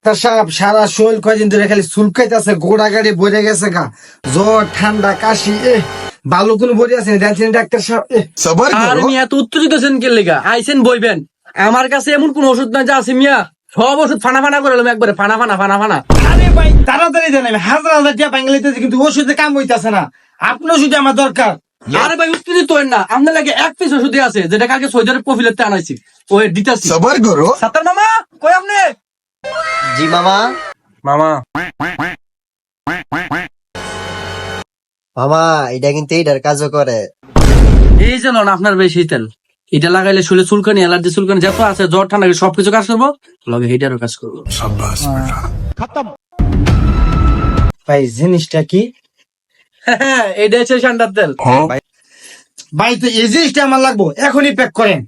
Doctor সাহেব সারা শরীর কয়দিন ধরে খালি চুলকাইতেছে, গোড়া গাড়ি বইরে গেছে গা, জ্বর ঠান্ডা কাশি, ভালো কোনো বই আছে জানছেন ডাক্তার সাহেব? সবার আর করো। মিয়া তো উত্তেজিতেছেন কে লেগা আইসেন বইবেন। আমার কাছে এমন কোন ওষুধ নাই যা আছে মিয়া, সব ওষুধ ফানা ফানা করে এলাম একবারে, ফানা ফানা ফানা ফানা। আরে ভাই তাড়াতাড়ি দেন, আমি হাজার হাজার টাকা ব্যাংকে লইতেছি কিন্তু ওষুধে কাম হইতাছে না, আপনি ওষুধে আমার দরকার। আরে ভাই উত্তেজিত হইন না, আপনার লাগে এক পিস ওষুধ আছে যেটা কালকে সৈদারের প্রফিলেতে আনাইছি, ওই দিতাছি। সবার করো। সাতার মামা কই আপনি? জি মামা। মামা মামা এটা কিন্তু এইটার কাজও করে। এই যে লন আপনার বেশি তেল, এটা লাগাইলে শুলে চুলকানি, অ্যালার্জি চুলকানি যত আছে, জ্বর ঠান্ডা সবকিছু কাজ করবো, লগে হিটারও কাজ করবো। ভাই জিনিসটা কি? হ্যাঁ এটা হচ্ছে ঠান্ডার তেল। ভাই তো এই জিনিসটা আমার লাগবো, এখনই প্যাক করেন।